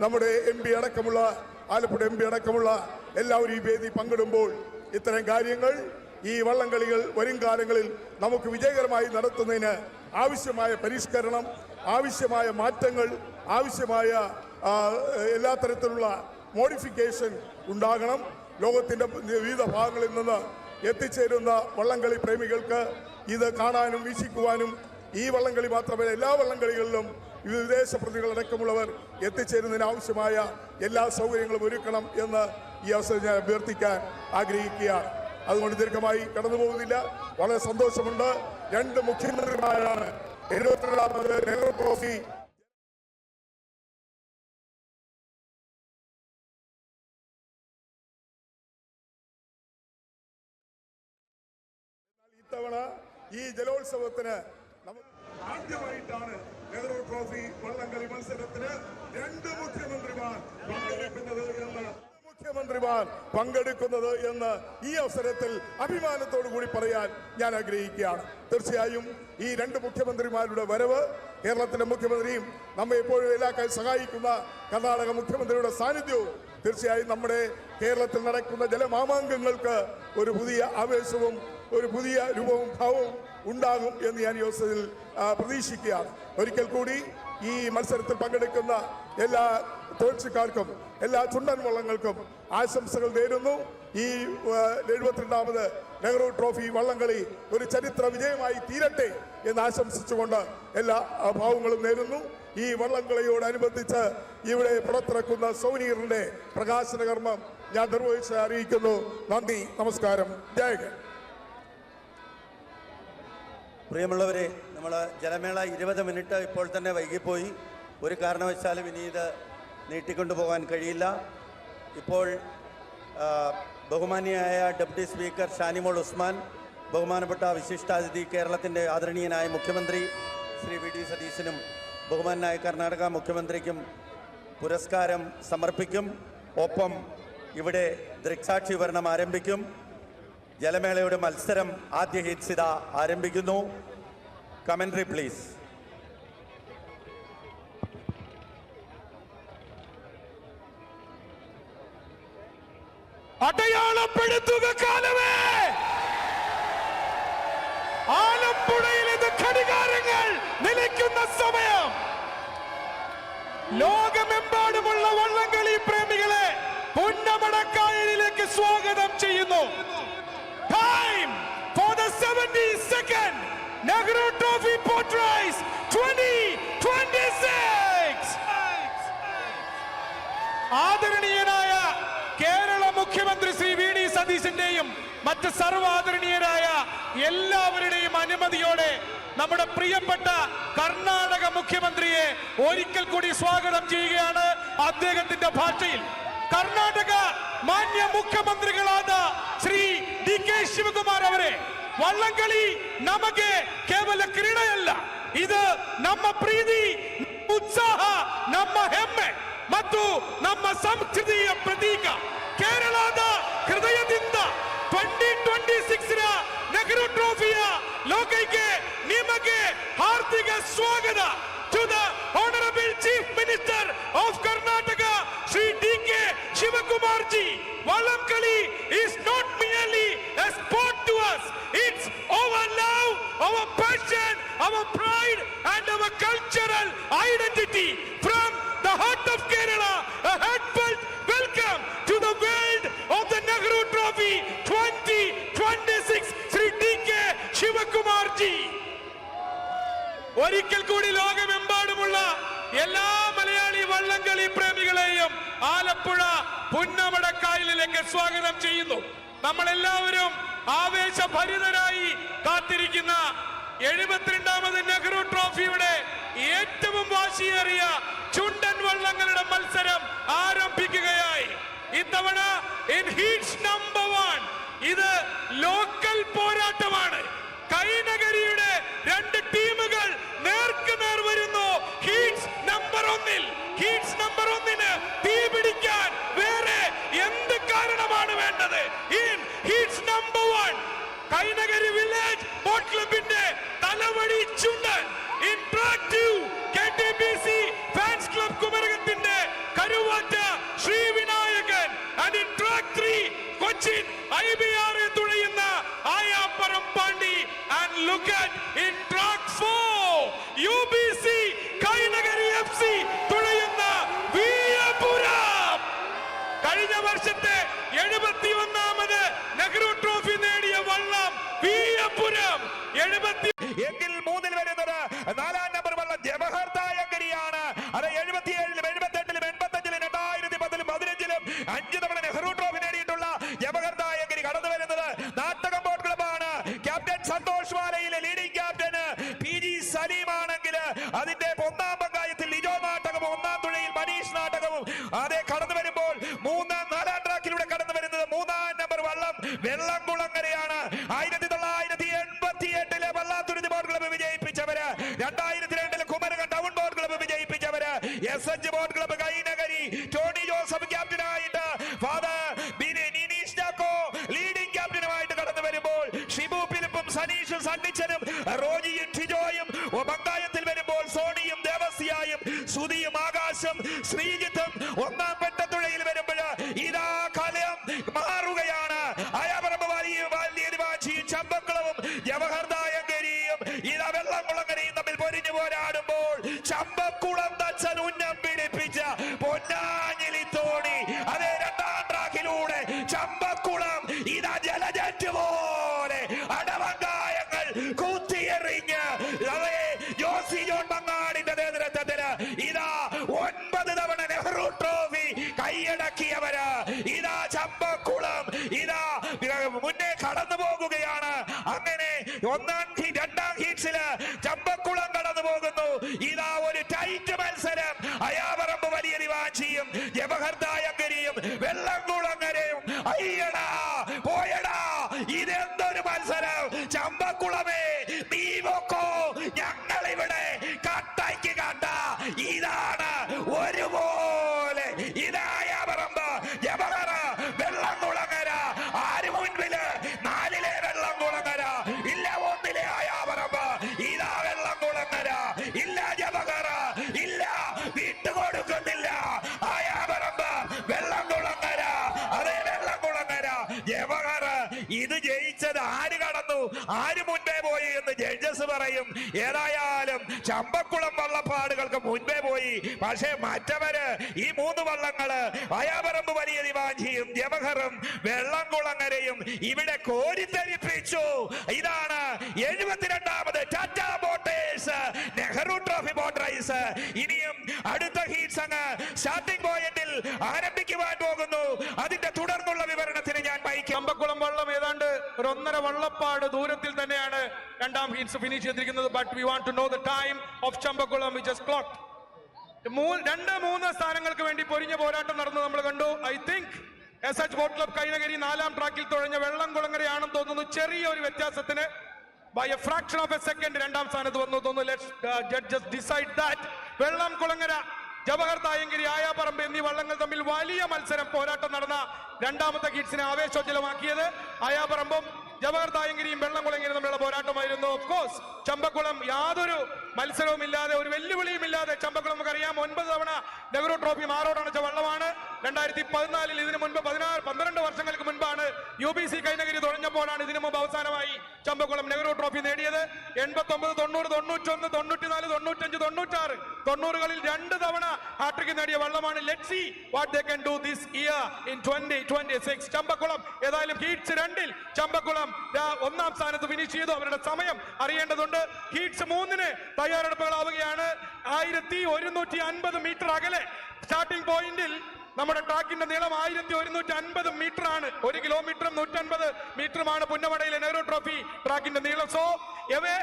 നമ്മുടെ MP അടക്കമുള്ള Alappuzha MP അടക്കമുള്ള എല്ലാവരും ഈ വേദി പങ്കിടുമ്പോൾ ഇത്തരം കാര്യങ്ങൾ ഈ വള്ളംകളികൾ വരും കാലങ്ങളിൽ നമുക്ക് വിജയകരമായി നടത്തുന്നതിന് ആവശ്യമായ പരിഷ്കരണം, ആവശ്യമായ മാറ്റങ്ങൾ, ആവശ്യമായ എല്ലാ തരത്തിലുള്ള മോഡിഫിക്കേഷൻ ഉണ്ടാകണം. ലോകത്തിൻ്റെ വിവിധ ഭാഗങ്ങളിൽ നിന്ന് എത്തിച്ചേരുന്ന വള്ളംകളി പ്രേമികൾക്ക് ഇത് കാണാനും വീക്ഷിക്കുവാനും ഈ വള്ളംകളി മാത്രമല്ല എല്ലാ വള്ളംകളികളിലും വിദേശ പ്രതികളടക്കമുള്ളവർ എത്തിച്ചേരുന്നതിന് ആവശ്യമായ എല്ലാ സൗകര്യങ്ങളും ഒരുക്കണം എന്ന് ഈ അവസരം ഞാൻ അഭ്യർത്ഥിക്കാൻ ആഗ്രഹിക്കുകയാണ്. അതുകൊണ്ട് ദീർഘമായി കടന്നു പോകുന്നില്ല. വളരെ സന്തോഷമുണ്ട്. 2 മുഖ്യമന്ത്രിമാരാണ് 72ാമത് നെഹ്റു ട്രോഫി ഇത്തവണ ഈ ജലോത്സവത്തിന് ആദ്യമായിട്ടാണ് നെഹ്റു ട്രോഫി വള്ളംകളി മത്സരത്തിന് 2 മുഖ്യമന്ത്രിമാർ പങ്കെടുക്കുന്നത് എന്ന് ഈ അവസരത്തിൽ അഭിമാനത്തോടു കൂടി പറയാൻ ഞാൻ ആഗ്രഹിക്കുകയാണ്. തീർച്ചയായും ഈ 2 മുഖ്യമന്ത്രിമാരുടെ വരവ്, കേരളത്തിലെ മുഖ്യമന്ത്രിയും നമ്മെ എപ്പോഴും എല്ലാ കാര്യം സഹായിക്കുന്ന കർണാടക മുഖ്യമന്ത്രിയുടെ സാന്നിധ്യവും തീർച്ചയായും നമ്മുടെ കേരളത്തിൽ നടക്കുന്ന ജലമാമാങ്കങ്ങൾക്ക് ഒരു പുതിയ ആവേശവും ഒരു പുതിയ രൂപവും ഭാവവും ഉണ്ടാകും എന്ന് ഞാൻ ഈ അവസരത്തിൽ പ്രതീക്ഷിക്കുകയാണ്. ഒരിക്കൽ കൂടി ഈ മത്സരത്തിൽ പങ്കെടുക്കുന്ന എല്ലാ തോൽച്ചിക്കാർക്കും എല്ലാ ചുണ്ടൻ വള്ളങ്ങൾക്കും ആശംസകൾ നേരുന്നു. ഈ 72ാമത് നെഹ്റു ട്രോഫി വള്ളംകളി ഒരു ചരിത്ര വിജയമായി തീരട്ടെ എന്ന് ആശംസിച്ചുകൊണ്ട് എല്ലാ ഭാവങ്ങളും നേരുന്നു. ഈ വള്ളംകളിയോടനുബന്ധിച്ച് ഇവിടെ പുറത്തിറക്കുന്ന സൗനീറിന്റെ പ്രകാശന കർമ്മം ഞാൻ നിർവഹിച്ച് അറിയിക്കുന്നു. നന്ദി, നമസ്കാരം, ജയ്. പ്രിയമുള്ളവരെ, നമ്മൾ ജലമേള 20 മിനിറ്റ് ഇപ്പോൾ തന്നെ വൈകിപ്പോയി. ഒരു കാരണവശാലും ഇനി ഇത് നീട്ടിക്കൊണ്ടുപോകാൻ കഴിയില്ല. ഇപ്പോൾ ബഹുമാന്യയായ ഡെപ്യൂട്ടി സ്പീക്കർ ഷാനിമോൾ ഉസ്മാൻ, ബഹുമാനപ്പെട്ട വിശിഷ്ടാതിഥി കേരളത്തിൻ്റെ ആദരണീയനായ മുഖ്യമന്ത്രി ശ്രീ VD സതീശനും ബഹുമാനായ കർണാടക മുഖ്യമന്ത്രിക്കും പുരസ്കാരം സമർപ്പിക്കും. ഒപ്പം ഇവിടെ ദൃക്സാക്ഷി വിവരണം ആരംഭിക്കും. ജലമേളയുടെ മത്സരം ആദ്യ ഹിറ്റ്സ് ആരംഭിക്കുന്നു. Commentary please. അടയാളപ്പെടുത്തുക കാലമേ, ആലപ്പുഴയിൽ ഇത് ഘടികാരങ്ങൾ നിലയ്ക്കുന്ന സമയം. ലോകമെമ്പാടുമുള്ള വള്ളംകളി പ്രേമികളെ പുന്നമടക്കായലിലേക്ക് സ്വാഗതം ചെയ്യുന്നു. Time for the 72nd Nehru Trophy Boat Race 2026. ആദരണീയനായ കേരള മുഖ്യമന്ത്രി ശ്രീ VD സതീശന്റെയും മറ്റ് സർവാദരണീയരായ എല്ലാവരുടെയും അനുമതിയോടെ നമ്മുടെ പ്രിയപ്പെട്ട കർണാടക മുഖ്യമന്ത്രിയെ ഒരിക്കൽ കൂടി സ്വാഗതം ചെയ്യുകയാണ്. അദ്ദേഹത്തിന്റെ ഭാഷയിൽ കർണാടക മാന്യ ಮುಖ್ಯಮಂತ್ರಿಗಳಾದ ಶ್ರೀ DK ಶಿವಕುಮಾರ್ ಅವರೇ, ವಳ್ಳಂಕಳಿ ನಮಗೆ ಕೇವಲ ಕ್ರೀಡೆಯಲ್ಲ, ಇದು ನಮ್ಮ ಪ್ರೀತಿ, ಉತ್ಸಾಹ, ನಮ್ಮ ಹೆಮ್ಮೆ ಮತ್ತು ನಮ್ಮ ಸಂಸ್ಕೃತಿಯ ಪ್ರತೀಕ. ಕೇರಳದ ಹೃದಯದಿಂದ 2026ರ ನೆಹರು ಟ್ರೋಫಿಯ ಲೋಕೈಕೆ ನಿಮಗೆ ಹಾರ್ದಿಕ ಸ್ವಾಗತ. To the Honorable Chief Minister of Karnataka, Shri DK Shivakumar ji, Vallamkali is not merely a sport to us. It's our love, our passion, our pride and our cultural identity. From the heart of Kerala, a heartfelt welcome to the world of the Nehru Trophy 2026, Shri DK Shivakumar ji. ഒരിക്കൽ കൂടി ലോകമെമ്പാടുമുള്ള എല്ലാ മലയാളി വള്ളംകളി പ്രേമികളെയും ആലപ്പുഴ പുന്നമടക്കായലിലേക്ക് സ്വാഗതം ചെയ്യുന്നു. നമ്മളെല്ലാവരും ആവേശഭരിതരായി കാത്തിരിക്കുന്ന 72ാമത് നെഹ്റു ട്രോഫിയുടെ ഏറ്റവും വാശിയേറിയ ചുണ്ടൻ വള്ളങ്ങളുടെ മത്സരം ആരംഭിക്കുകയായി. ഇത്തവണ ഇൻ ഹീറ്റ്സ് നമ്പർ 1 ഇത് ലോക്കൽ പോരാട്ടമാണ്. കൈനഗരിയുടെ 2 ടീമുകൾ നേർക്കുനേർ വരുന്നു. ഹീറ്റ്സ് നമ്പർ 1-ൽ ഹീറ്റ്സ് നമ്പർ 1-ന് തീ പിടിക്കാൻ വേറെ എന്ത് കാരണമാണ് വേണ്ടത്? In heats number 1 Kainakary village boat ക്ലബിന്റെ Thalavadi Chundan, interactive KTBC fans club കുമരകത്തിന്റെ IBR തുഴയുന്ന Ayaparam Pandi. And look at in track 4 UBC Kainakari FC തുഴയുന്ന Veeyapuram. കഴിഞ്ഞ വർഷത്തെ 71ാമത് നെഹ്റു ട്രോഫി നേടിയ വള്ളം വീയപുരം. എങ്കിൽ മൂന്നിൽ വരുന്നത് 4-ാം നമ്പർ വള്ളം ജവഹർ തായങ്കരിയാണ്. അത് 77-ലും 78-ലും 85-ലും 2010-ലും 15-ലും 5 തവണ നെഹ്റു ട്രോഫി നേടിയിട്ടുള്ള ജവഹർ തായങ്കരി കടന്നു വരുന്നത് നാട്ടകം ബോട്ട് ക്ലബാണ്. ക്യാപ്റ്റൻ സന്തോഷ് വാലയിലെ ലീഡിംഗ് ക്യാപ്റ്റന് PG സലീം ആണെങ്കിൽ അതിന്റെ 1ാം പങ്കായത്തിൽ ലിജോ നാട്ടകവും 1ാം തുഴയിൽ മനീഷ് നാട്ടകവും അതേ കടന്നു വരുമ്പോൾ 4-ാം ട്രാക്കിലൂടെ കടന്നു വരുന്നത് 3-ാം നമ്പർ വള്ളം വെള്ളംകുളങ്ങരയാണ്. 1988-ലെ വള്ളാത്തുരുത്തി ബോട്ട് ക്ലബ്ബ് വിജയിപ്പിച്ചവര്, 2002-ലെ കുമരകം ടൗൺ ബോട്ട് ക്ലബ്ബ് വിജയിപ്പിച്ചവര്, SH boat club Kainakary Tony Joseph ക്യാപ്റ്റനായിട്ട് ഫാദർ നീനീഷ് ചാക്കോ ലീഡിംഗ് ക്യാപ്റ്റനുമായിട്ട് കടന്നു വരുമ്പോൾ ഷിബു ഫിലിപ്പും സനീഷും സണ്ണിച്ചനും റോജിയും ടിജോയും പങ്കായത്തിൽ വരുമ്പോൾ സോണിയും ദേവസ്യായും സുധിയും ആകാശം ശ്രീജിത്തും 1ാം പെട്ടത്തുഴയിൽ വരുമ്പോൾ ഇതാ കലം മാറുകയാണ്. അയാപറമ്പ് വാലിയും ചമ്പക്കുളവും ജവഹർ തായങ്കരിയും ഇതാ വെള്ളംകുളങ്ങരയും തമ്മിൽ പൊരിഞ്ഞു പോരാടുമ്പോൾ ചമ്പക്കുളം തച്ചൻ ഉന്നം പിടിപ്പിച്ച പൊന്നാഞ്ഞിലി തോണി അതേ 2ാം ട്രാക്കിലൂടെ ചമ്പക്കുളം ഇതാ ജലജറ്റ് പോലെ അടവങ്കായങ്ങൾ കുത്തിയെറിഞ്ഞ് അതേ ജോസി ജോൺ മങ്ങാടിന്റെ നേതൃത്വത്തിന് ഇതാ 9 തവണ നെഹ്റു ട്രോഫി കൈയടക്കിയവര് ഇതാ ചമ്പക്കുളം ഇതാ മുന്നേ കടന്നു പോകുകയാണ്. അങ്ങനെ 2ാം ഹീറ്റ്സില് ചമ്പക്കുളം കടന്നു പോകുന്നു. ഇതാ ഒരു ടൈറ്റ് മത്സരം. അയാപറമ്പ് വലിയ ദിവാഞ്ചിയും ജവഹർ തായങ്കരിയും വെള്ളംകുളങ്ങരയും അയ്യടാ പോയടാ ഇതെന്തൊരു മത്സരം. ചമ്പക്കുളമേ നീ പൊക്കോ, ഞങ്ങളിവിടെ കട്ടയ്ക്ക് കട്ട. ഇതാണ് ഒരുപോലെ ഇതായാപറമ്പ് ജവഹർ വെള്ളംകുളങ്ങര. ആര് മുൻപില്? 4-ലെ വെള്ളംകുളങ്ങര, ഇല്ല 1-ലെ ആയാപറമ്പ്. ഇതാ വെള്ളംകുളങ്ങര, ഇല്ല ജവഹർ, ഇല്ല വിട്ടുകൊടുക്കുന്നില്ല ആയാപറമ്പ് വെള്ളംകുളങ്ങര. അതേ വെള്ളംകുളങ്ങര ജവഹർ. ഇത് ജയിച്ചത് ആര് കടന്നു, ആര് മുൻപേ പോയി എന്ന് ജഡ്ജസ് പറയും. ഏതായാലും ചമ്പക്കുളം വള്ളപ്പാടുകൾക്ക് മുൻപേ പോയി. പക്ഷേ മറ്റവര് ഈ 3 വള്ളങ്ങള് അയാപറമ്പ് വലിയ ദിവാഞ്ചിയും ജവഹറും വെള്ളംകുളങ്ങരയും ഇവിടെ കോരിത്തരിപ്പിച്ചു. ഇതാണ് 72ാമത് Tata Motors Nehru trophy boat race. ഇനിയും അടുത്ത ഹീറ്റ്സ് അങ്ങ് സ്റ്റാർട്ടിംഗ് പോയിന്റിൽ ആരംഭിക്കുവാൻ പോകുന്നു. അതിന്റെ തുടർന്നുള്ള വിവരണത്തിന് ഞാൻ ചമ്പക്കുളം വള്ളം ഏതാണ്ട് ഒരു 1.5 വള്ളപ്പാട് ദൂരത്തിൽ തന്നെയാണ് 2ാം ഹീറ്റ്സ് ഫിനിഷ് ചെയ്തിരിക്കുന്നത്. But we want to know the time of Champakkulam which has clocked. 2-3 സ്ഥാനങ്ങൾക്ക് വേണ്ടി പൊരിഞ്ഞ പോരാട്ടം നടന്നു നമ്മൾ കണ്ടു. I think SH boat club Kainakari 4ാം ട്രാക്കിൽ തുഴഞ്ഞ വെള്ളംകുളങ്ങരയാണെന്ന് തോന്നുന്നു. ചെറിയ ഒരു വ്യത്യാസത്തിന് by a fraction of a second 2ാം സ്ഥാനത്ത് വന്നു തോന്നുന്നു. Let's judges decide that. Vellamkulangara, Jawahar Thayankari, Ayaparambu എന്നീ വള്ളങ്ങൾ തമ്മിൽ വലിയ മത്സരം പോരാട്ടം നടന്ന 2ാമത്തെ ഹീറ്റ്സിനെ ആവേശോജ്വലമാക്കിയത് ആയാപറമ്പും ജവഹർ തായങ്കരിയും വെള്ളംകുളങ്ങരയും തമ്മിലുള്ള പോരാട്ടമായിരുന്നു. ഓഫ് കോഴ്സ് ചമ്പക്കുളം യാതൊരു മത്സരവും ഇല്ലാതെ, ഒരു വെല്ലുവിളിയും ഇല്ലാതെ ചമ്പക്കുളം നമുക്കറിയാം 9 തവണ നെഹ്റു ട്രോഫി മാറോടണച്ച വള്ളമാണ്. 2014 ഇതിനു മുൻപ് 12 വർഷങ്ങൾക്ക് മുൻപാണ് UBC കൈനകരി തുഴഞ്ഞപ്പോഴാണ് ഇതിനു മുമ്പ് അവസാനമായി ചമ്പക്കുളം നെഹ്റു ട്രോഫി നേടിയത്. 89, 90, 91, 94, 95, 96 90കളിൽ 2 തവണ ഹാട്രിക് നേടിയ വള്ളമാണ്. Let's see what they can do this year in 2026. Champakulam ഏതായാലും ഹീറ്റ്സ് 2-ൽ ചമ്പക്കുളം 1ാം സ്ഥാനത്ത് ഫിനിഷ് ചെയ്തു. അവരുടെ സമയം അറിയേണ്ടതുണ്ട്. ഹീറ്റ്സ് 3-ന് തയ്യാറെടുപ്പുകളാവുകയാണ്. 1150 മീറ്റർ അകലെ സ്റ്റാർട്ടിംഗ് പോയിന്റിൽ നമ്മുടെ ട്രാക്കിന്റെ നീളം 1150 മീറ്റർ ആണ്. 1 കിലോമീറ്ററും 150 മീറ്ററുമാണ് പുന്നമടയിലെ നെഹ്റു ട്രോഫി ട്രാക്കിന്റെ നീളം. So away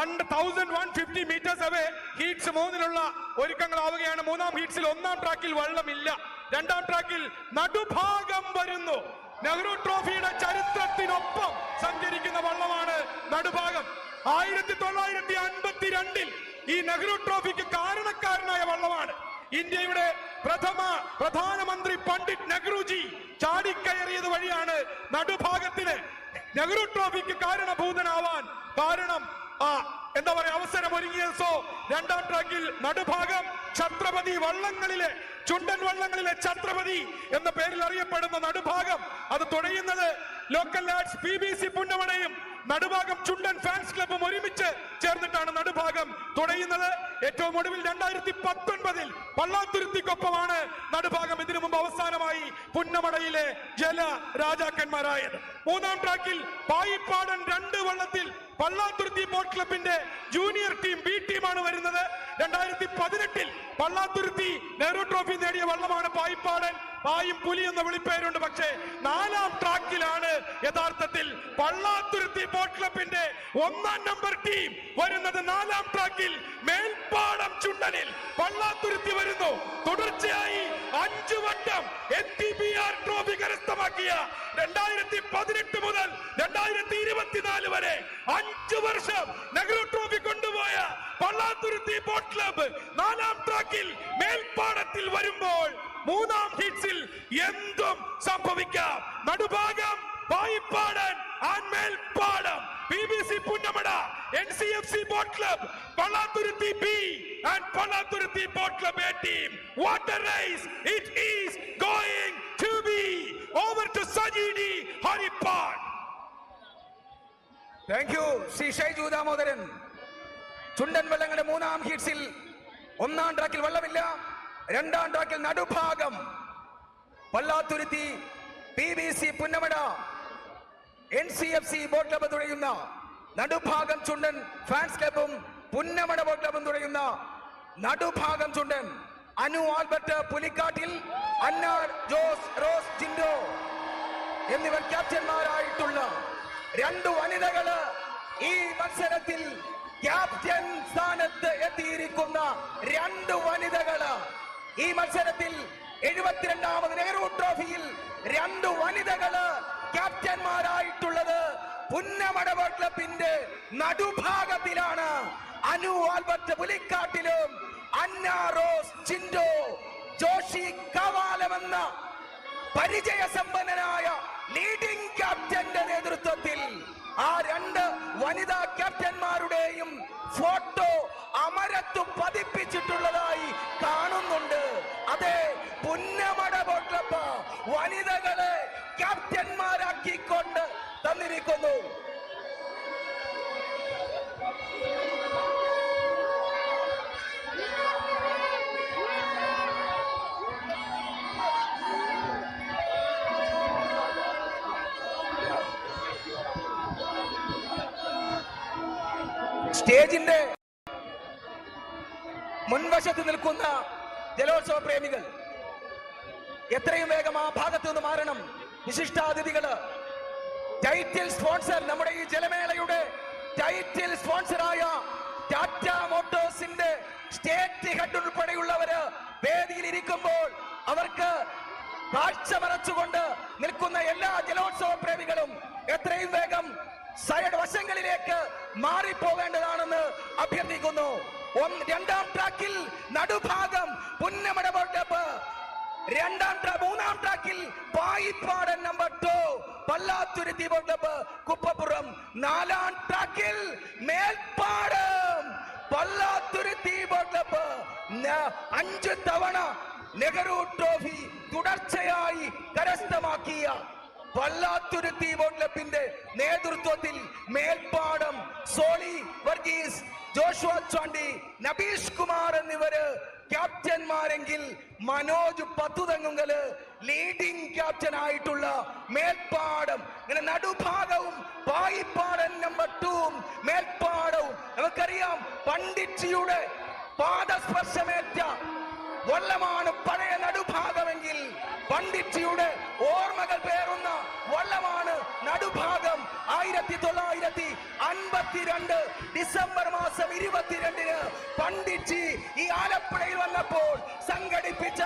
1150 meters away heats 3-നുള്ള ഒരുക്കങ്ങളാവുകയാണ്. 3ാം ഹീറ്റ്സിൽ 1ാം ട്രാക്കിൽ വള്ളമില്ല. 2ാം ട്രാക്കിൽ നടുഭാഗം വരുന്നു. നെഹ്റു ട്രോഫിയുടെ ചരിത്രത്തിനൊപ്പം സഞ്ചരിക്കുന്ന വള്ളമാണ് നടുഭാഗം. 1952-ൽ ഈ നെഹ്റു ട്രോഫിക്ക് കാരണക്കാരനായ വള്ളമാണ്. ഇന്ത്യയുടെ പ്രധാനമന്ത്രി പണ്ഡിറ്റ് നെഹ്റുജി ചാടിക്കയറിയത് വഴിയാണ് നടുഭാഗത്തിന് നെഹ്റു ട്രോഫിക്ക് കാരണഭൂതനാവാൻ എന്താ പറയാ അവസരം ഒരുങ്ങിയത്. സോ 2ാം ട്രാക്കിൽ നടുഭാഗം ഛത്രപതി വള്ളങ്ങളിലെ ചുണ്ടൻ വള്ളങ്ങളിലെ ഛത്രപതി എന്ന പേരിൽ അറിയപ്പെടുന്ന നടുഭാഗം അത് തുഴയുന്നത് ലോക്കൽ ലാഡ്സ് PBC പുന്നമടയും നടുഭാഗം ചുണ്ടൻ ഫാൻസ് ക്ലബും ഒരുമിച്ച് ചേർന്നിട്ടാണ് നടുഭാഗം തുടയുന്നത്. ഏറ്റവും ഒടുവിൽ 2019 പള്ളാത്തുരുത്തിക്കൊപ്പമാണ് നടുഭാഗം ഇതിനു മുമ്പ് അവസാനമായി പുന്നമടയിലെ ജല രാജാക്കന്മാരായത്. മൂന്നാം ട്രാക്കിൽ പായിപ്പാടൻ 2 വള്ളത്തിൽ പള്ളാത്തുരുത്തി ബോട്ട് ക്ലബിന്റെ ജൂനിയർ ടീം B ടീമാണ് വരുന്നത്. 2018 പള്ളാത്തുരുത്തി നെഹ്റു ട്രോഫി നേടിയ വള്ളമാണ് പായിപ്പാടൻ. പായും പുലി എന്ന വിളിപ്പേരുണ്ട്. പക്ഷേ 4ാം ട്രാക്കിലാണ് യഥാർത്ഥത്തിൽ പള്ളാത്തുരുത്തി ബോട്ട് ക്ലബിന്റെ 1ാം നമ്പർ ടീം വരുന്നത്. 4ാം ട്രാക്കിൽ മേൽപ്പാടം ചുണ്ടനിൽ പള്ളാത്തുരുത്തി വരുന്നു. തുടർച്ചയായി 5 വട്ടം NTBR ട്രോഫി കരസ്ഥമാക്കിയ 2018 മുതൽ 2024 വരെ 5 വർഷം നെഹ്റു ട്രോഫി കൊണ്ടുപോയ പള്ളാത്തുരുത്തി ബോട്ട് ക്ലബ്ബ് 4ാം ട്രാക്കിൽ മേൽപ്പാടത്തിൽ വരുമ്പോൾ 3ാം ഹിറ്റ്സിൽ എന്തും സംഭവിക്കാം. Nadubhagam Payippadan and Melpadam PBC Punnamada, NCFC boat club, Pallathuruthy B and Pallathuruthy boat club A team. What a race it is going to be. Over to Sajidi Haripad. Thank you, Shri Shaiju Damodaran. Chundan വള്ളങ്ങളുടെ 3ാം ഹിറ്റ്സിൽ 1ാം ട്രാക്കിൽ വള്ളമില്ല. 2ാം ട്രാക്കിൽ Nadubhagam Pallathuruthy PBC Punnamada NCFC boat club തുടയുന്ന നടുഭാഗം ചുണ്ടൻ ഫാൻസ് ക്ലബും പുന്നമട ബോട്ട് ക്ലബും തുടയുന്ന നടുഭാഗം ചുണ്ടൻ അനു ആൽബർട്ട് പുലിക്കാട്ടിൽ, അന്ന റോസ് ജിൻഡോ എന്നിവർ ക്യാപ്റ്റന്മാരായിട്ടുള്ള 2 വനിതകള് ഈ മത്സരത്തിൽ ക്യാപ്റ്റൻ സ്ഥാനത്ത് എത്തിയിരിക്കുന്ന 2 വനിതകള്. ഈ മത്സരത്തിൽ 72ാമത് നെഹ്റു ട്രോഫിയിൽ 2 വനിതകള് ക്യാപ്റ്റന്മാരായിട്ടുള്ളത് പുന്നമട ബോട്ട് ക്ലബിന്റെ നടുഭാഗത്തിലാണ്. അനു ആൽബർട്ട് പുലിക്കാട്ടിലും അന്ന റോസ് ചിൻഡോ ജോഷി കവാലമെന്ന പരിചയസമ്പന്നനായ ലീഡിംഗ് ക്യാപ്റ്റന്റെ നേതൃത്വത്തിൽ ആ 2 വനിതാ ക്യാപ്റ്റന്മാരുടെയും ഫോട്ടോ അമരത്തു പതിപ്പിച്ചിട്ടുള്ളതായി കാണുന്നുണ്ട്. അതെ, പുന്നമട ബോട്ട് ക്ലബ്ബ് വനിതകളെ ക്യാപ്റ്റന്മാരാക്കിക്കൊണ്ട് തന്നിരിക്കുന്നു. സ്റ്റേജിന്റെ മുൻവശത്ത് നിൽക്കുന്ന ജലോത്സവ പ്രേമികൾ എത്രയും വേഗം ആ ഭാഗത്ത് നിന്ന് മാറണം. വിശിഷ്ടാതിഥികള്, ടൈറ്റിൽ സ്പോൺസർ, നമ്മുടെ ഈ ജലമേളയുടെ ടൈറ്റിൽ സ്പോൺസറായ ടാറ്റ മോട്ടോഴ്സിന്റെ സ്റ്റേറ്റ് ഹെഡ് ഉൾപ്പെടെയുള്ളവര് വേദിയിൽ ഇരിക്കുമ്പോൾ അവർക്ക് കാഴ്ച മറച്ചുകൊണ്ട് നിൽക്കുന്ന എല്ലാ ജലോത്സവ പ്രേമികളും എത്രയും വേഗം സൈഡ് വശങ്ങളിലേക്ക് മാറിപ്പോവേണ്ടതാണെന്ന് അഭ്യർത്ഥിക്കുന്നു. 2ാം ട്രാക്കിൽ നടുഭാഗം പുന്നമട ബോട്ട് ക്ലബ്ബ്, 3ാം ട്രാക്കിൽ Payippadan number 2 Pallathuruthy boat club Kuppappuram, 4ാം ട്രാക്കിൽ മേൽപ്പാടം പള്ളാത്തുരുത്തി ബോട്ട് ക്ലബ്ബ് 5 തവണ നെഹ്റു ട്രോഫി തുടർച്ചയായി കരസ്ഥമാക്കിയ പള്ളാത്തുരുത്തി ബോട്ട് ക്ലബിന്റെ നേതൃത്വത്തിൽ മേൽപ്പാടം സോളി വർഗീസ്, ജോഷുവ ചാണ്ടി, നബീഷ് കുമാർ എന്നിവര് ക്യാപ്റ്റന്മാരെങ്കിൽ മനോജ് പത്തുതങ്ങുങ്കല് ലീഡിംഗ് ക്യാപ്റ്റൻ ആയിട്ടുള്ള മേൽപ്പാടം. ഇങ്ങനെ നടുഭാഗവും പായിപ്പാടൻ നമ്പർ 2 മേൽപ്പാടവും. നമുക്കറിയാം, പണ്ഡിറ്റ്ജിയുടെ പാദസ്പർശമേറ്റ വള്ളമാണ് പഴയ നടുഭാഗമെങ്കിൽ പണ്ഡിറ്റ്ജിയുടെ ഓർമ്മകൾ പേറുന്ന വള്ളമാണ് നടുഭാഗം. 1952 ഡിസംബർ മാസം 22-ന് പണ്ഡിറ്റ്ജി ഈ ആലപ്പുഴയിൽ വന്നപ്പോൾ സംഘടിപ്പിച്ച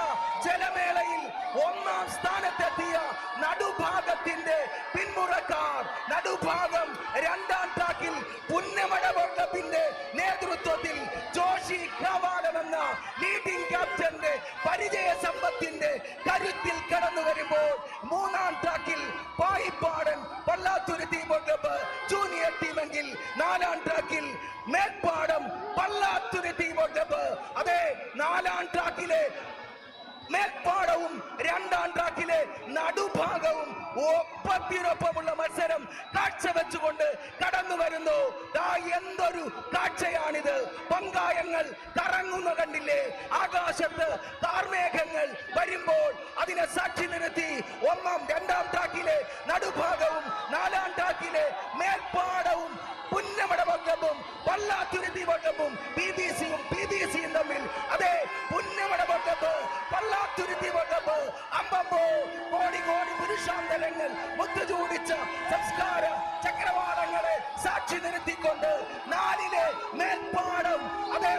ജലമേളയിൽ 1ാം സ്ഥാനത്തെത്തിയ നടുഭാഗത്തിന്റെ പിന്മുറക്കാർ. നടുഭാഗം 2ാം ട്രാക്കിൽ പുന്നമട ബോട്ട് ക്ലബിന്റെ നേതൃത്വത്തിൽ ജോഷി കവാലമെന്ന ലീഡിംഗ് ക്യാപ്റ്റന്റെ പരിചയ സമ്പത്തിന്റെ കരുത്തിൽ കടന്നു വരുമ്പോൾ 3ാം ട്രാക്കിൽ Payippadan Pallathuruthy boat club junior ടീമെങ്കിൽ 4ാം ട്രാക്കിൽ മേൽപ്പാടം പള്ളാത്തുരുത്തി ബോട്ട് ക്ലബ്ബ്. അതെ, 4ാം ട്രാക്കിലെ മേൽപ്പാടവും രണ്ടാം ട്രാക്കിലെ നടുഭാഗവും ഒപ്പത്തിനൊപ്പമുള്ള മത്സരം കാഴ്ചവെച്ചുകൊണ്ട് കടന്നു വരുന്നു. എന്തൊരു കാഴ്ചയാണിത്! പങ്കായങ്ങൾ കറങ്ങുന്ന കണ്ടില്ലേ? ആകാശത്ത് കാർമേഘങ്ങൾ വരുമ്പോൾ അതിനെ സാക്ഷി നിർത്തി രണ്ടാം ട്രാക്കിലെ നടുഭാഗവും നാലാം ട്രാക്കിലെ മേൽപ്പാടവും പുന്നമട വകപ്പും പള്ളാത്തുരുത്തി വകപ്പും PBCയും തമ്മിൽ, അതെ, പുന്നമട വകപ്പ് പള്ളാത്തുരുത്തി വകപ്പ് അമ്പമ്പോ കോടി കോടി പുരുഷാന്തരങ്ങൾ മുത്തുചൂടിച്ച സംസ്കാര ചക്രവാളങ്ങളെ സാക്ഷി നിർത്തിക്കൊണ്ട് 4-ലെ